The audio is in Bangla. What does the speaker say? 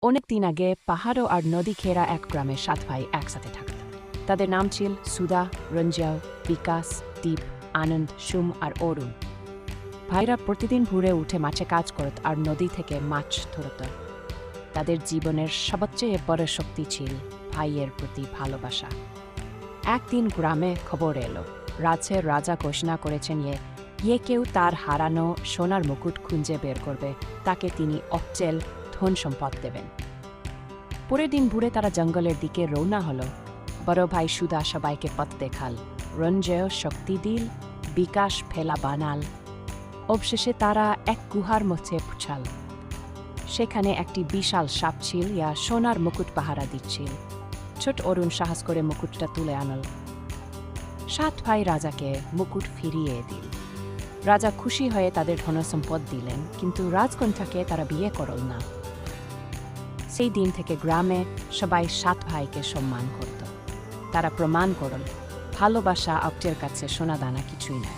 অনেক দিন আগে পাহাড় আর নদী ঘেরা এক গ্রামে 7 ভাই একসাথে থাকত। তাদের নাম ছিল সুধা, রঞ্জাও, বিকাশ, দীপ, আনন্দ, সুম আর অরুণ। ভাইরা প্রতিদিন ভোরে উঠে মাঠে কাজ করত আর নদী থেকে মাছ ধরত। তাদের জীবনের সবচেয়ে বড় শক্তি ছিল ভাইয়ের প্রতি ভালোবাসা। একদিন গ্রামে খবর এলো, রাজ্যের রাজা ঘোষণা করেছেন কেউ তার হারানো সোনার মুকুট খুঁজে বের করবে, তাকে তিনি অচেল ধন সম্পদ দেবেন। পরের দিন ভোরে তারা জঙ্গলের দিকে রওনা হলো। বড় ভাই সুধা সবাইকে পথ দেখাল, রঞ্জয় শক্তি দিল, বিকাশ ফেলা বানাল। অবশেষে তারা এক গুহার মধ্যে পৌঁছাল। সেখানে একটি বিশাল সাপ ছিল, সোনার মুকুট পাহারা দিচ্ছিল। ছোট অরুণ সাহস করে মুকুটটা তুলে আনল। 7 ভাই রাজাকে মুকুট ফিরিয়ে দিল। রাজা খুশি হয়ে তাদের ধনসম্পদ দিলেন, কিন্তু রাজকন্যাকে তারা বিয়ে করল না। সেই দিন থেকে গ্রামে সবাই 7 ভাইকে সম্মান করত। তারা প্রমাণ করল, ভালোবাসা আপনার কাছে সোনাদানা কিছুই নয়।